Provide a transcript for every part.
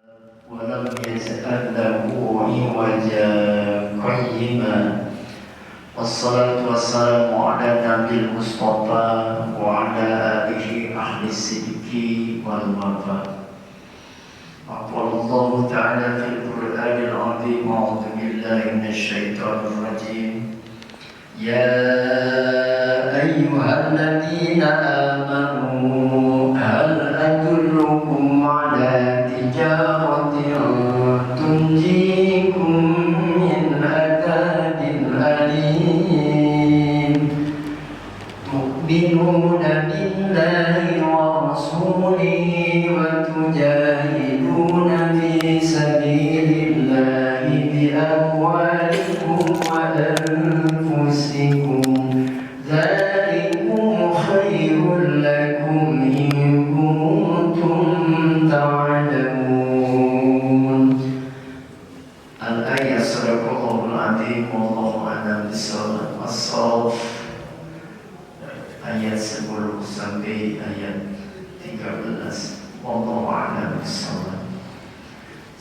ولم يتأله عوجا قيما والصلاة والسلام على النبي المصطفى وعلى آله أهل الصدق والوفاء. قال الله تعالى في القرآن العظيم: أعوذ بالله من الشيطان الرجيم. يا أيها الذين آمنوا هل أدلكم على تجارة تنجيكم من عذاب أليم تؤمنون بالله ورسوله وتجاهدون في سبيل الله بأموالكم وأنفسكم ذلكم خير لكم إن كنتم تعلمون. الآية صدق الله العظيم والله أعلم بالصواب. As-Saff ayat 10 sampai ayat 13. Wallahu a'lam bissawab.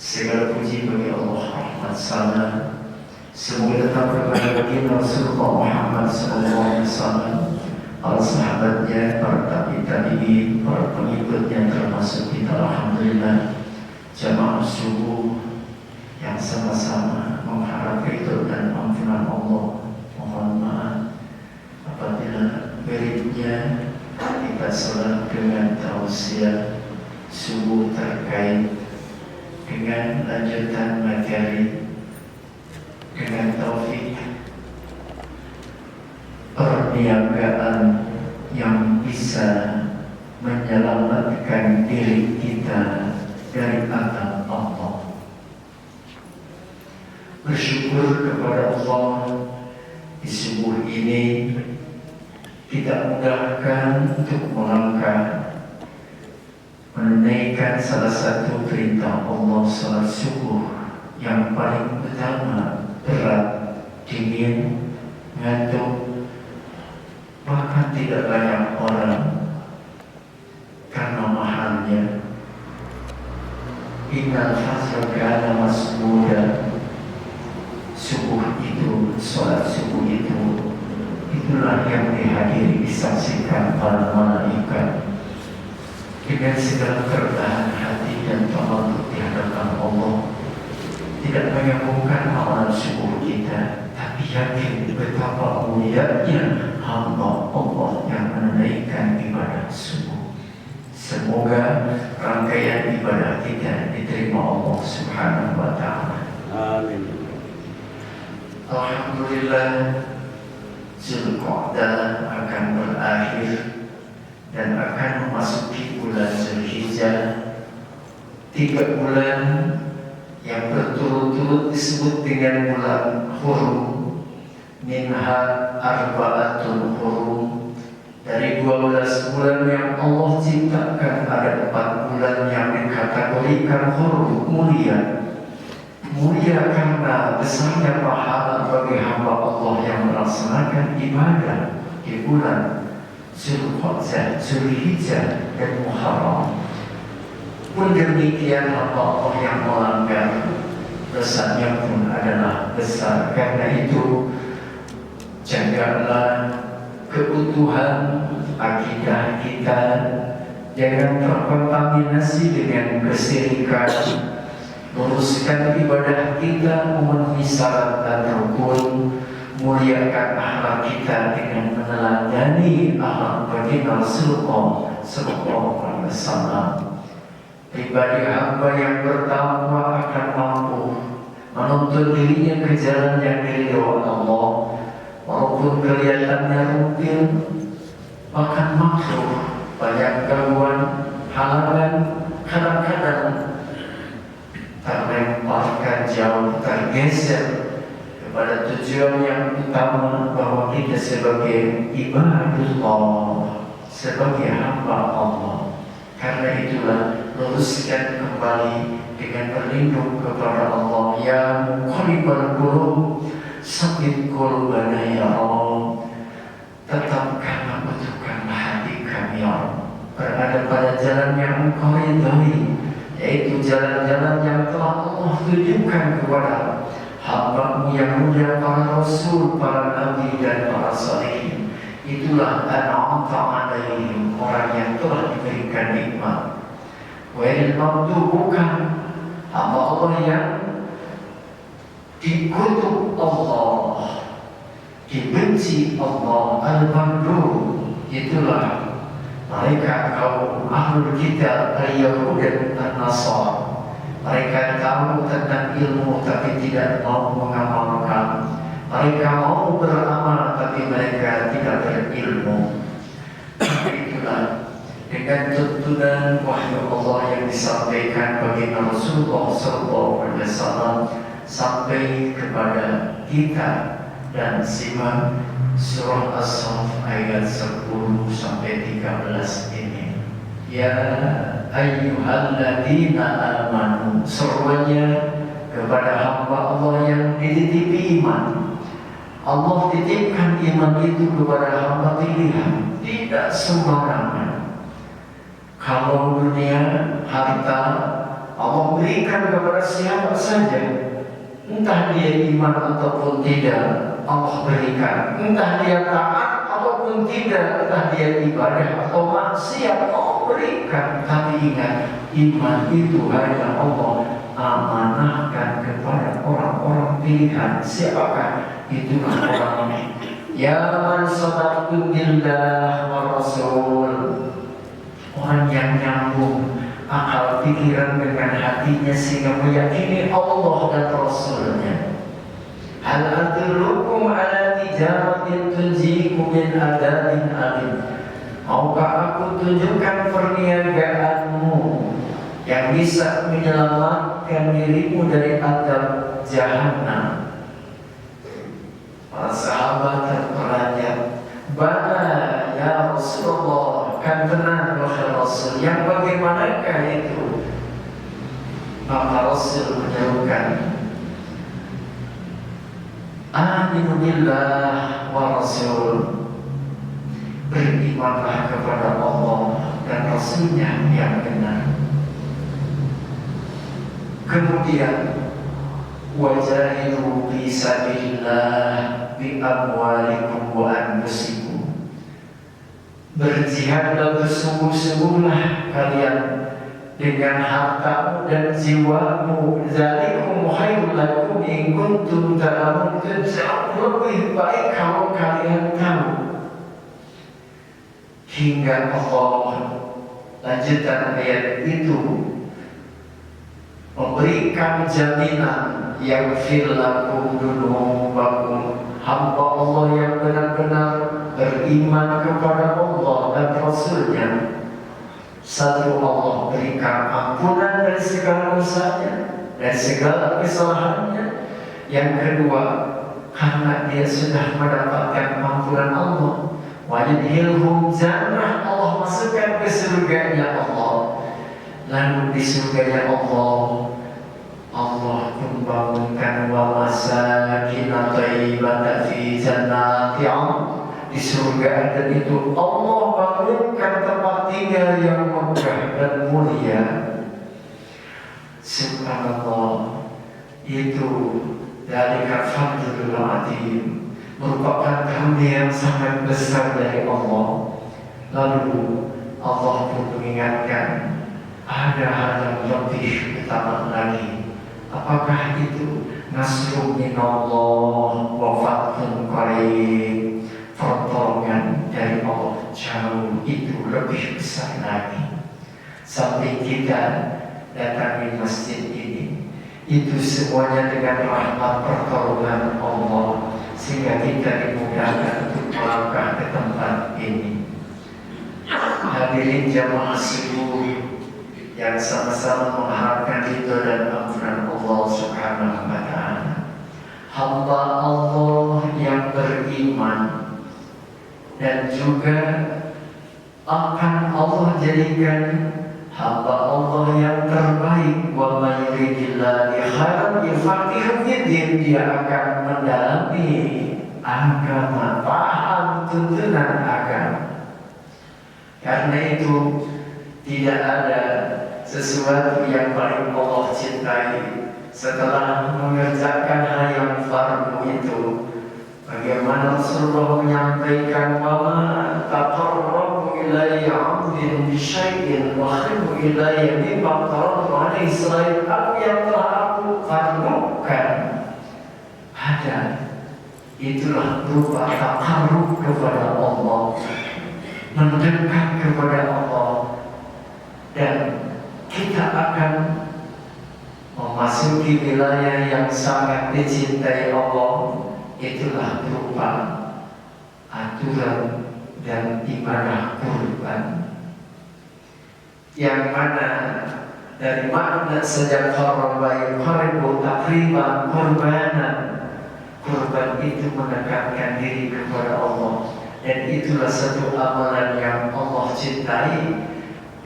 Segala puji bagi Allah, rahmat salam semoga tetap kepada baginda Rasulullah Muhammad SAW, para sahabatnya, para tabi'in, para pengikutnya, termasuk kita. Alhamdulillah, jamaah subuh yang sama-sama mengharap ridho dan ampunan Allah. Mohon maaf apabila berikutnya kita salat dengan tausiah subuh terkait dengan lanjutan materi dengan taufik perniagaan yang bisa menyelamatkan diri kita dari azab Allah. Bersyukur kepada Allah di subuh ini kita mudahkan untuk melangkah menunaikan salah satu perintah Allah, salat subuh yang paling utama, berat, dingin, ngantuk, bahkan tidak banyak orang karena mahalnya. Innal fajra kana masbuda. Subuh itu, salat subuh itu, itulah yang dihadiri, disaksikan para malaikat dengan segala kerendahan hati dan tawadhu di hadapan Allah. Tidak menyambungkan amalan subuh kita, tapi yakin betapa mulianya hamba Allah yang menunaikan ibadah subuh. Semoga rangkaian ibadah kita diterima Allah Subhanahu wa ta'ala. Amin. Alhamdulillah, Zulqa'dah akan berakhir dan akan memasuki bulan Zulhijjah. 3 bulan yang berturut-turut disebut dengan bulan hurum. Minha arba'atun hurum. Dari 12 bulan yang Allah ciptakan, ada 4 bulan yang dikategorikan hurum, mulia. Mulia karena besarnya pahala bagi hamba Allah yang melaksanakan ibadah di bulan Zulqa'dah, Zulhijjah dan Muharram. Pun demikian hamba Allah yang melanggar, dosanya pun adalah besar. Karena itu jagalah keutuhan akidah kita, jangan terkontaminasi dengan kesyirikan. Luruskan ibadah kita memenuhi syarat dan rukun. Muliakan akhlak kita dengan meneladani akhlak baginda Rasulullah sallallahu alaihi wasallam. Pribadi hamba yang bertakwa akan mampu menuntun dirinya ke jalan yang diridhoi Allah, walaupun kelihatannya rutin, bahkan makruh, banyak gangguan, halangan, kadang-kadang terlemparkan jauh, tergeser kepada tujuan yang utama, bahwa kita sebagai ibadullah, sebagai hamba Allah. Karena itulah luruskan kembali dengan berlindung kepada Allah. Ya muqallibal qulub, sabbit qulubana ya Allah. Tetapkan membutuhkan hati kami ya Allah berada pada jalan yang Engkau ridhai, yaitu jalan-jalan Allah tujukan kepada hamba-Mu yang mulia, para rasul, para nabi dan para salihin. Itulah an'amta 'alaihim, orang yang telah diberikan nikmat. Wal maghdubi, bukan hamba Allah yang dikutuk Allah, dibenci Allah. Al-maghdub itulah mereka kaum ahlul kitab, al-Yahud dan an-Nasara. Mereka tahu tentang ilmu tapi tidak mau mengamalkan. Mereka mau beramal tapi mereka tidak berilmu. Itulah dengan tuntunan wahyu Allah yang disampaikan bagi Rasulullah SAW sampai kepada kita, dan simak surah As-Saff ayat 10 sampai 13 ini. Ya ayyuhalladzina amanu, seruannya kepada hamba Allah yang dititipi iman. Allah titipkan iman itu kepada hamba pilihan, tidak sembarangan. Kalau dunia, harta, Allah berikan kepada siapa saja, entah dia iman ataupun tidak, Allah berikan. Entah dia taat ataupun tidak, entah dia ibadah atau maksiat, Allah berikan. Tapi ingat, iman itu hanya Allah amanahkan kepada orang-orang pilihan. Siapakah? Itulah orang ya man sadaqtu billah wa rasul, orang yang nyambung akal pikiran dengan hatinya sehingga meyakini Allah dan Rasulnya. Hal adullukum ala tijaratin tunjikum min adabin alim, maukah aku tunjukkan perniagaanmu yang bisa menyelamatkan dirimu dari adab jahanam? Para sahabat terperanjat, bala ya Rasulullah, kan benar wahai Rasul, yang bagaimanakah itu? Maka Rasul menjawabkan, aminu billah wa rasul, berimanlah kepada Allah dan Rasulnya yang benar. Kemudian wajahidu fi sabilillah bi amwalikum wa anfusikum, berjihadlah bersungguh-sungguhlah kalian dengan hartamu dan jiwamu. Zalikum khairul lakum in kuntum ta'lamun, jauh lebih baik kalau kalian tahu. Hingga Allah lanjutan ayat itu memberikan jaminan yang filakum dunubakum, hamba Allah yang benar-benar beriman kepada Allah dan Rasulnya. Satu, Allah berikan ampunan dari segala dosanya dan segala kesalahannya. Yang kedua, karena dia sudah mendapatkan ampunan Allah, wajibhilhum jannah, Allah masukkan ke surganya Allah. Lalu di surganya Allah membangunkan wa masakin thayyibatan fi jannati 'adn. Di surga ada itu Allah bangunkan tempat tinggal yang megah dan mulia. Subhanallah, itu dari fadlul azim, merupakan karunia yang sangat besar dari Allah. Lalu Allah pun mengingatkan, ada hal yang lebih utama lagi. Apakah itu? Nasrun minallah wa fathun qarib, pertolongan dari Allah jauh, itu lebih besar lagi. Sampai kita datangi masjid ini, itu semuanya dengan rahmat pertolongan Allah, sehingga kita dimudahkan untuk melangkah ke tempat ini. Hadirin jamaah subuh yang sama-sama mengharapkan ridho dan ampunan Allah Subhanahu wa ta'ala. Hamba Allah yang beriman dan juga akan Allah jadikan hamba Allah yang terbaik. Wa may yuridillahi khairan yufaqihu fid-din, dia akan mendalami agama, paham tuntunan agama. Karena itu tidak ada sesuatu yang paling Allah cintai setelah mengerjakan hal yang fardu itu, bagaimana Rasulullah menyampaikan wama taqarrabu ilayya 'abdin bi syai'in wa khairu ilayya mimma taraktu alaihi selain aku yang telah aku fardukan. Ada, itulah berupa taqarrub kepada Allah, mendekat kepada Allah, dan kita akan memasuki wilayah yang sangat dicintai Allah. Itulah berupa aturan dan ibadah kurban, yang mana dari makna sejak qarraba yuqarribu taqriban qurbanan, kurban itu mendekatkan diri kepada Allah, dan itulah satu amalan yang Allah cintai.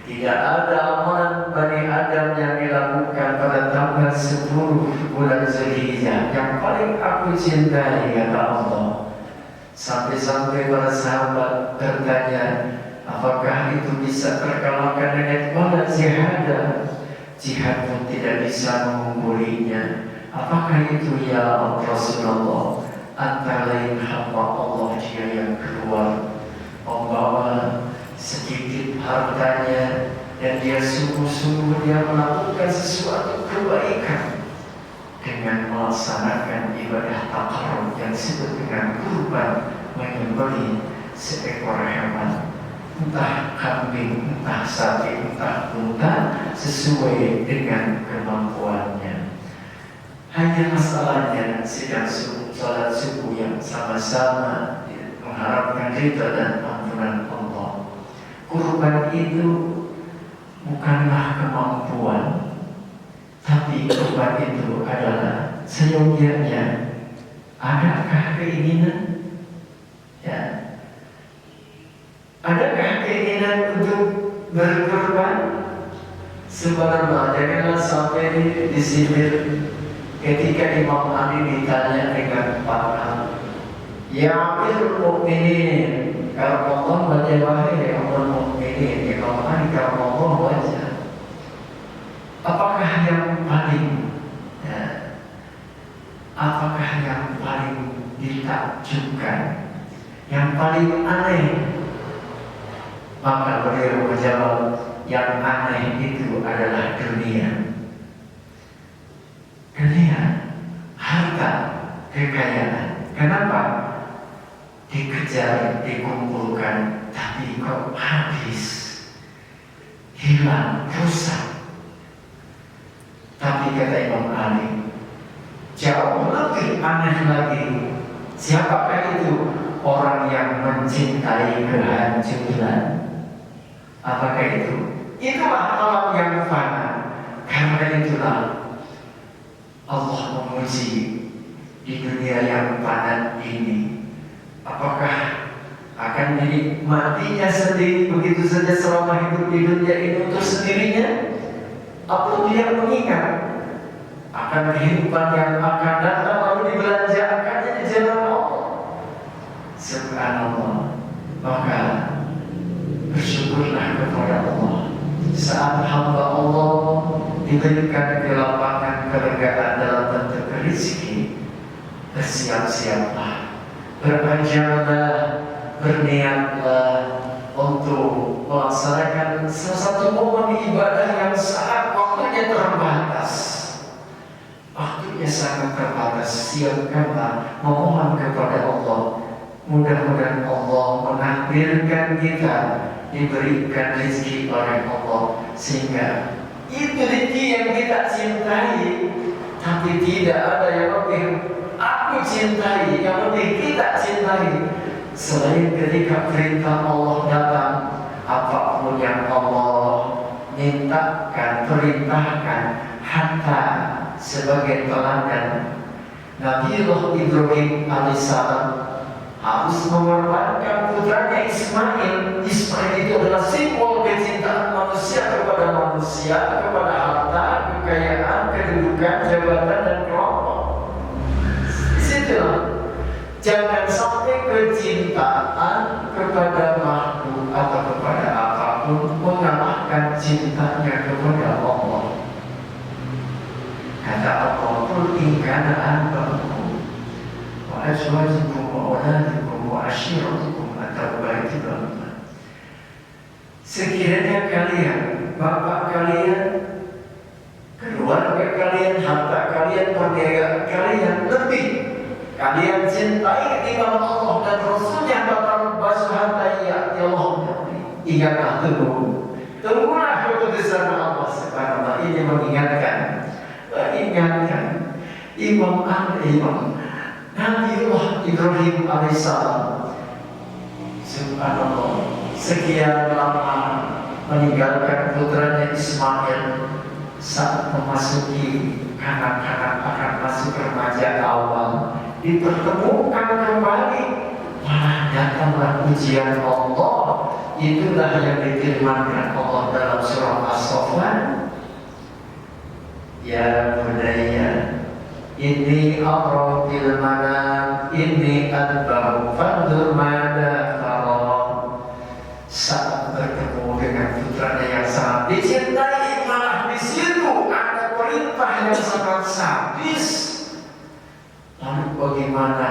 Tidak ada amalan Bani Adam yang dilakukan pada tanggal 10 bulan Zulhijjah yang paling aku cintai, kata Allah. Sampai-sampai para sahabat bertanya, apakah itu bisa terkalahkan dengan ibadah jihad? Jihad pun tidak bisa mengunggulnya. Apakah itu ya Rasulullah? Antara lain hamba Allah dia yang keluar membawa sedikit hartanya, dan dia sungguh-sungguh dia melakukan sesuatu kebaikan dengan melaksanakan ibadah taqarrub yang disebut dengan kurban, menyembelih seekor hewan, entah kambing, entah sapi, entah unta, sesuai dengan kemampuannya. Hanya masalahnya sedang salat subuh yang sama-sama mengharapkan ridha dan ampunan Allah. Kurban itu bukanlah kemampuan, tapi kurban itu adalah seyogianya. Adakah keinginan? Ya. Adakah keinginan untuk berkurban? Subhanallah, janganlah sampai disindir ketika Imam Ali ditanya dengan 4 hal. Ya Amirul Mukminin, karamullah wajah, wahai Amirul Mukminin, Imam Ali karamullah wajah, apakah yang paling apakah yang paling ditakjubkan, yang paling aneh? Maka beliau menjawab, yang aneh itu adalah dunia. Dunia, harta, kekayaan. Kenapa? Dikejar, dikumpulkan, tapi kok habis, hilang, rusak. Tapi kata Imam Ali, jauh lebih aneh lagi. Siapakah itu? Orang yang mencintai kehancuran. Apakah itu? Itulah alam yang fana. Karena itulah Allah memuji di dunia yang fana ini. Apakah akan dinikmatinya sendiri begitu saja selama hidup di dunia ini untuk sendirinya? Atau dia mengingat akan kehidupan yang akan datang lalu dibelanjakannya di jalan Allah? Subhanallah. Maka bersyukurlah kepada Allah saat hamba Allah diberikan kelapangan, kelegaan dalam bentuk rezeki. Bersiap-siaplah, berajarlah, berniatlah untuk melaksanakan salah satu momen ibadah yang sangat waktunya terbatas. Waktunya sangat terbatas. Siapkanlah, memohon kepada Allah. Mudah-mudahan Allah menakdirkan kita diberikan rezeki oleh Allah, sehingga itu rezeki yang kita cintai. Tapi tidak ada yang lebih aku cintai, yang lebih kita cintai selain ketika perintah Allah datang. Apapun yang Allah mintakan, perintahkan, hatta sebagai teladan Nabiullah Ibrahim alaihissalam harus mengorbankan putranya Ismail. Ismail itu adalah simbol kecintaan manusia kepada manusia, kepada harta, kekayaan, kedudukan, jabatan, dan kelompok. Disitulah, jangan sampai kecintaan kepada makhluk atau kepada apapun mengalahkan cintanya kepada Allah. Kata Allah, "Qul in kana aba'ukum wa azwajukum wa auladukum wa ashiratukum atau baitibam." Sekiranya kalian, bapak kalian, keluarga kalian, harta kalian, perniagaan kalian lebih kalian cintai ketimbang Allah dan Rasulnya, bakal basahata ya Allah. Ingatlah tunggulah keputusan Allah Subhanahu wa ta'ala. Ini mengingatkan Imam Nabiullah Ibrahim alaihissalam. Subhanallah, sekian lama meninggalkan putranya Ismail. Saat memasuki kanak-kanak akan masuk remaja awal, dipertemukan kembali, malah datanglah ujian Allah. Itulah yang difirmankan Allah dalam surah As-Saffat, "Ya bunayya inni ara fil manam inni adbahu fanzur mada tara." Saat bertemu dengan putranya yang sangat dicintai, malah di situ ada perintah yang sangat sadis. Lalu bagaimana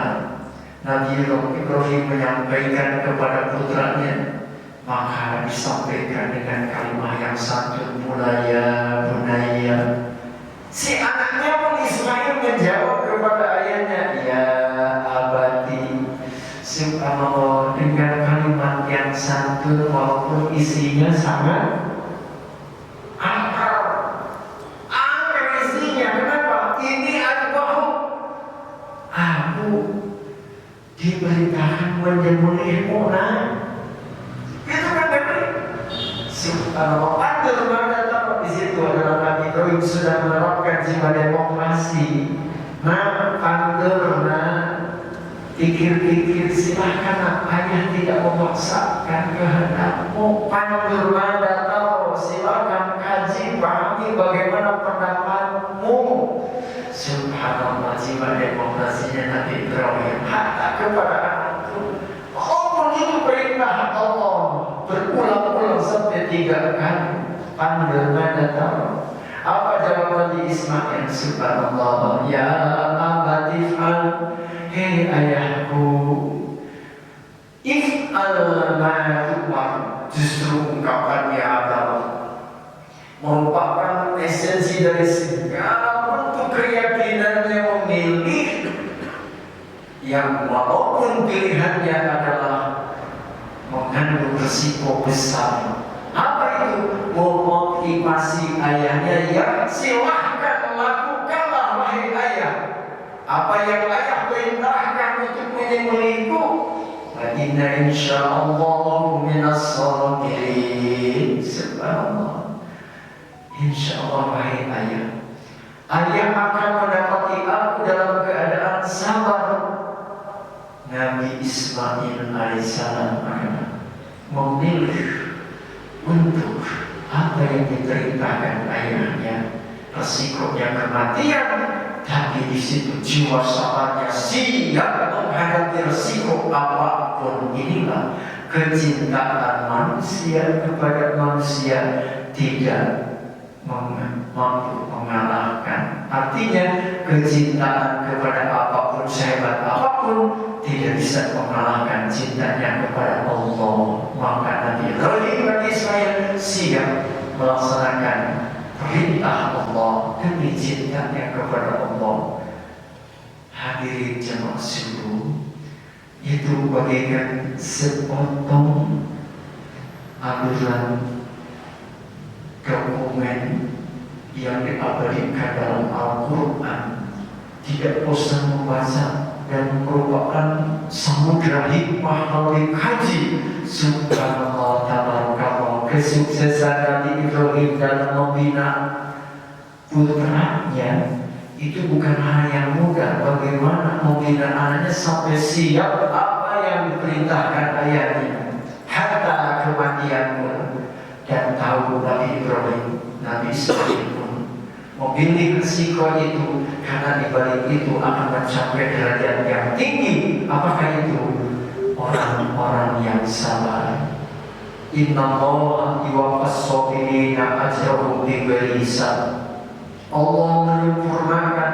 Nabi Ibrahim menyampaikan kepada putranya? Maka disampaikan dengan kalimat yang santun pula, "Ya bunayya." Si anaknya pun Ismail menjawab kepada ayahnya, "Ya abati." Subhanallah, dengan kalimat yang santun walaupun isinya sangat angker isinya. Kenapa? Ini aku diperintahkan menyembelihmu, nah. Itu kan benar. Subhanallah, ada mana tahu di situ adalah Nabi Ibrahim sudah menerapkan jiwa demokrasi. Nah, pandur, pikir-pikir, silahkan, ayah tidak memaksakan kehendakmu. Pandur mana tahu, silahkan kaji, pahami bagaimana pendapatmu. Subhanallah, jiwa demokrasinya Nabi Ibrahim hatta kepada anakku. Walaupun itu perintah Allah berulang-ulang sampai 3 kali. Panggil mana tahu. Apa jawaban di Ismail? Subhanallah, "Ya abati fa'al." Hei ayahku, if'al ma tu'mar. Justru ungkapannya adalah merupakan esensi dari segala bentuk keyakinannya memilih yang walaupun pilihannya adalah mengandung risiko besar. Apa itu? Memotivasi ayahnya, "Ya silahkan lakukanlah wahai ayah. Apa yang ayah perintahkan untuk menyembelihku. Wa inna insyaallah minas sabirin." Subhanallah. Insyaallah wahai ayah, ayah akan mendapati aku dalam keadaan sabar. Nabi Ismail alaihissalam memilih untuk apa yang diperintahkan ayahnya, resikonya kematian, tapi di situ jiwa sabarnya siap menghadapi resiko apapun. Inilah kecintaan manusia kepada manusia, tidak mampu mengalahkan. Artinya kecintaan kepada apapun, sehebat apapun, tidak bisa mengalahkan cintanya kepada Allah. Maka Nabi Ibrahim dan Ismail siap melaksanakan perintah Allah demi cintanya kepada Allah. Hadirin jemaah subuh, itu bagaikan sepotong aluran dokumen yang diabadikan dalam Al-Quran. Tidak bosan membaca dan merupakan samudra hikmah kalau dikaji. Subhanallah, tabarakallah, kesuksesan Nabi Ibrahim dalam membina putranya itu bukan hal yang mudah. Bagaimana membina anaknya sampai siap apa yang diperintahkan ayahnya, hatta kematian pun. Dan tahu Nabi Ibrahim, Nabi Ismail pun memilih risiko itu, karena di balik itu akan mencapai derajat yang tinggi. Apakah itu? Orang-orang yang sabar. Innallaha yuwaffas sabirina ajrahum bighairi hisab. Allah menyempurnakan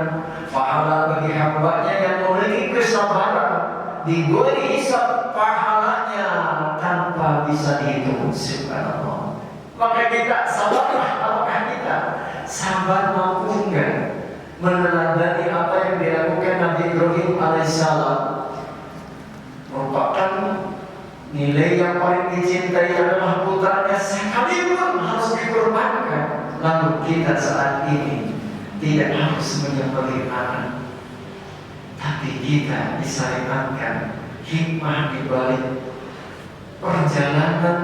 pahala bagi hambanya yang memiliki kesabaran, diberi hisab pahalanya tanpa bisa dihitung. Subhanallah. Maka kita sabarlah. Apakah kita sabar, mampu enggak meneladani apa yang dilakukan Nabi Ibrahim alaihissalam? Merupakan nilai yang paling dicintai adalah putranya, sekalipun harus dikorbankan. Lalu kita saat ini tidak harus menyembelih anak, tapi kita disayangkan hikmah di balik perjalanan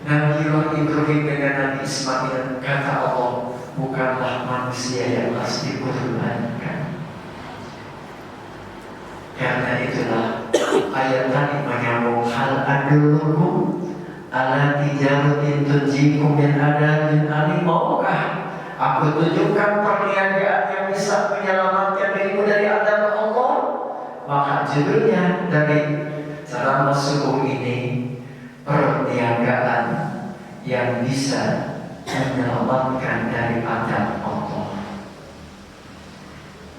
Nabi Ibrahim dengan Nabi Ismail. Kata Allah, bukanlah manusia yang harus dikorbankan. Karena itulah ayat tadi menyambung, hal adullukum ala tijaratin tunjikum min adabin alim. Maukah aku tunjukkan perniagaan yang bisa menyelamatkan dirimu dari adab Allah? Maka judulnya dari ceramah subuh ini, perniagaan yang bisa menyelamatkan dari adab Allah.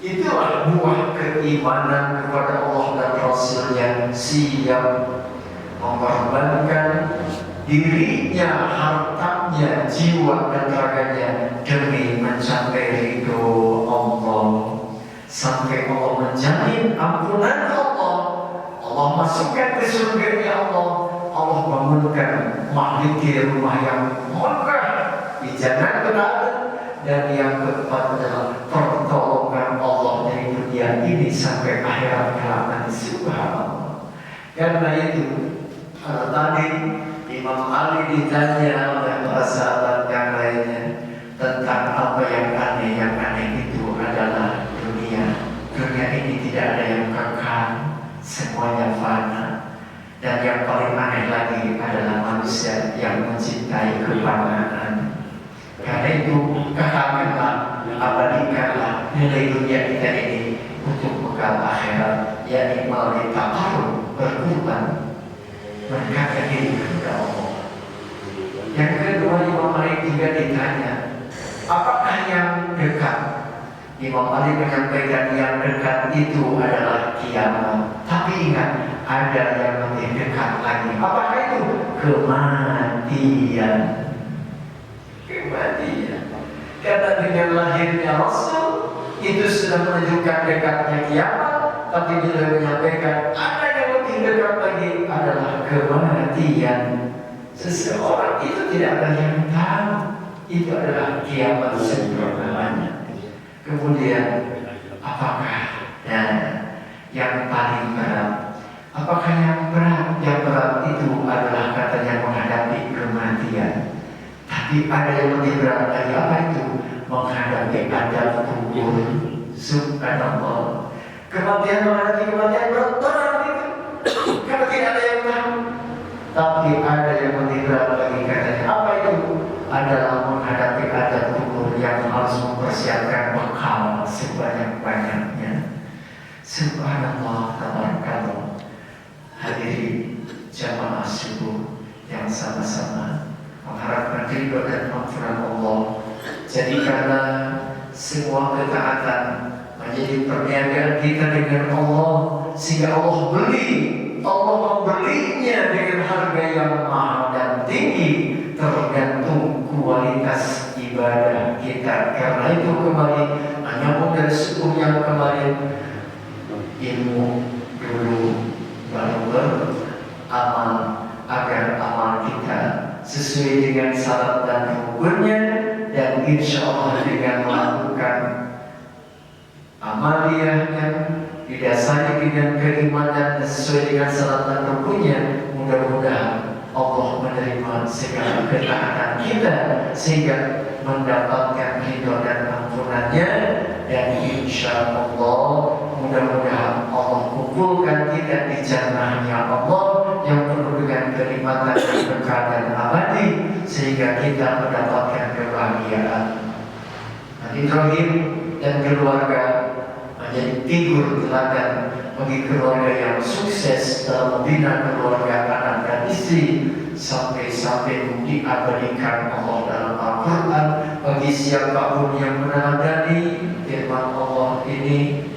Itulah buah keimanan kepada Allah dan Rasul yang siap mengorbankan dirinya, hartanya, jiwa dan raganya demi mencapai ridho Allah. Sampai Allah menjamin ampunan Allah, Allah masukkan ke surganya Allah, Allah bangunkan makhluk di rumah yang megah di Jannatul Adn. Dan yang keempat adalah pertolongan Allah dari dunia ini sampai akhirat kelak. Subhanallah. Karena itu tadi Imam Ali ditanya oleh para sahabat yang lainnya tentang apa yang aneh. Yang aneh itu adalah dunia. Dunia ini tidak ada yang kekal, semuanya fana. Dan yang paling aneh lagi adalah manusia yang mencintai kefanaan. Karena itu kekalkanlah, abadikanlah nilai dunia kita ini untuk bekal akhirat, yakni melalui taqarrub, berkorban, mendekatkan diri kepada Allah. Yang kedua, Imam Ali juga ditanya, apakah yang dekat? Imam Ali menyampaikan yang dekat itu adalah kiamat. Tapi ingat, ada yang lebih dekat lagi. Apakah itu? Kematian. Kematian. Karena dengan lahirnya Rasul itu sudah menunjukkan dekatnya kiamat. Tapi beliau menyampaikan ada yang lebih dekat lagi adalah kematian. Seseorang itu tidak ada yang tahu itu adalah kiamat sebenarnya. Kemudian apakah yang paling berat? Apakah yang berat? Yang berat itu adalah katanya menghadapi kematian. Tapi ada yang lebih berat lagi, apa itu? Menghadapi adab kubur. Subhanallah. Kematian, menghadapi kematian berat itu. Karena tidak ada yang tahu. Tapi ada yang lebih berat lagi katanya. Apa itu? Adalah menghadapi adab kubur yang harus mempersiapkan bekal sebanyak-banyaknya. Subhanallah, tabarakallah. Hadirin jamaah subuh yang sama-sama mengharapkan ridho dan maghfirah Allah. Jadikanlah semua ketaatan menjadi perniagaan kita dengan Allah, sehingga Allah membelinya dengan harga yang mahal dan tinggi, tergantung kualitas ibadah kita. Karena itu kembali menyambung dari subuh yang kemarin, ilmu dulu baru beramal, agar amal kita sesuai dengan syarat dan rukunnya, dan insya Allah dengan melakukan amaliyah yang didasari dengan keimanan dan sesuai dengan syarat dan rukunnya, mudah-mudahan Allah menerima segala ketaatan kita sehingga mendapatkan ridho dan ampunannya. Dan insya Allah mudah-mudahan Allah kumpulkan kita di jannahnya Allah yang penuh dengan kenikmatan dan berkah dan abadi, sehingga kita mendapatkan kebahagiaan. Nabi Ibrahim dan keluarga menjadi figur teladan bagi keluarga yang sukses dalam membina keluarga, anak dan istri, sampai diabadikan Allah dalam Al-Quran bagi siapapun yang meneladani firman Allah ini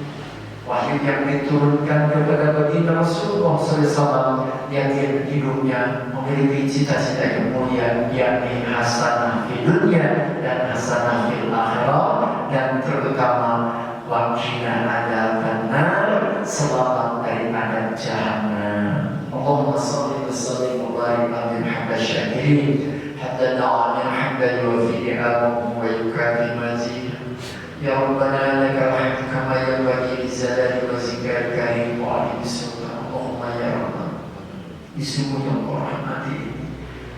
wahyu yang diturunkan kepada baginda Rasulullah SAW yang hidupnya memiliki cita-cita yang mulia, yakni hasanah di dunia dan hasanah fil akhirah, dan terutama waqina adzabannar, selamat dari adab jahannam. Allahumma shalli wa sallim wa barik ala Muhammad syakirin hatta na'amin hamdan yuwafi ni'amahu wa yukafi mazidah. Ya Rabbana lakal hamd kama yanbaghi li jalali wajhikal karim wa 'azimi sultan. Allahumma ya Rabbana, di sungguh yang kau rahmati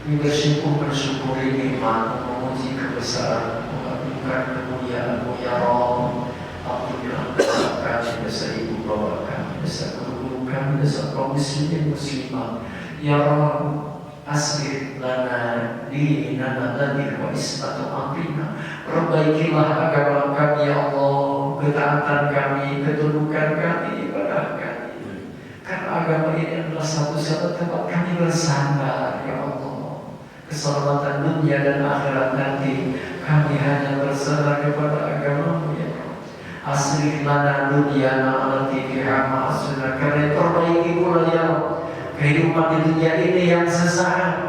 ini bersyukur nikmat, memuji kebesaran, mengagungkan kemuliaan-Mu ya Rabb. Ampunilah dosa kami, dosa ibu bapa kami, dosa guru kami, dosa kaum muslimin muslimah ya Rabb. Aslih lana dinana ladhi wa islatu amrina. Perbaikilah agama kami ya Allah, ketaatan kami, ketundukan kami, ibadah kami. Karena agama ini adalah satu-satunya tempat kami bersandar ya Allah. Keselamatan dunia dan akhirat nanti kami hanya bersandar kepada agama-Mu ya Allah. Aslih lana dunyana allati fiha ma'asuna. Karena perbaiki pula ya Allah kehidupan di dunia ini yang sesaat.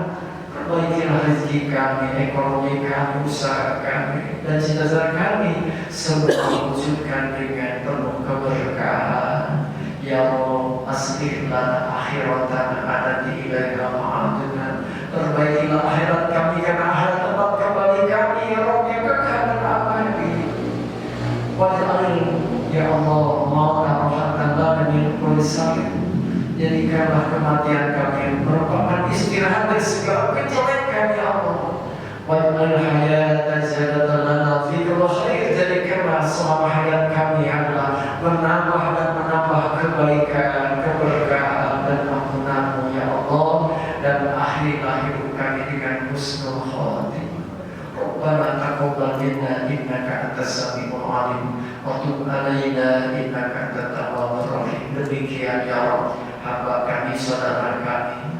Perbaikilah rezeki kami, ekonomi kami, usaha kami, dan cita-cita kami, semua wujudkan dengan penuh keberkahan ya Allah. Aslih lana akhiratana allati ilaiha ma'aduna. Perbaikilah akhirat kami, karena akhirat tempat kembali kami ya Rabb yang kekal dan abadi. Waj'al ya Allah ma'ana rahmatan lana min kulli sa'in. Jadikanlah kematian kami merupakan istirahat dari segala kejelekan ya Allah. Waj'al hayata ziyadatan lana fi kulli khair. Jadikanlah selama hayat kami adalah menambah dan menambah kebaikan, keberkahan dan ampunan-Mu ya Allah. Dan akhirilah hidup kami dengan husnul khatimah. Rabbana taqabbal minna innaka antas samiul alim wa tub alaina innaka antat tawwabur rahim. Demikian ya Rabb, hamba kami, saudara kami,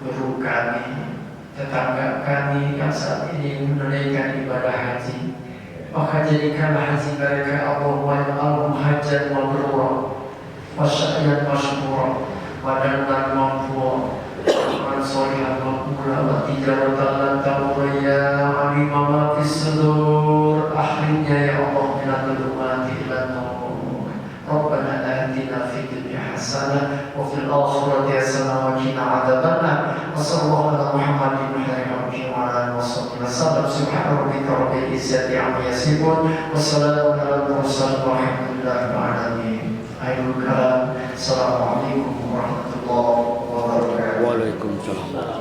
guru kami, tetangga kami yang saat ini menunaikan ibadah haji, maka jadikanlah haji mereka Allahumma ya'alhum hajjan mabrura wa sa'yan mashkura wa dandan maghfura wa sholihan maqbula wa tijaratan lan tabur ya alim ma fis sudur. Akhirnya ya Allah minal dhulumati ilan nur. Rabbana atina fid dunya hasanah wa fil akhirati hasanah wa qina adzabannar. Wa sallallahu ala Muhammadin wa ala alihi wa sallam. Subhana rabbika rabbil izzati amma yasifun wa salamun ala mursalin walhamdulillahi rabbil alamin. Akhirul kalam. Assalamualaikum warahmatullahi wabarakatuh. Waalaikumsalam.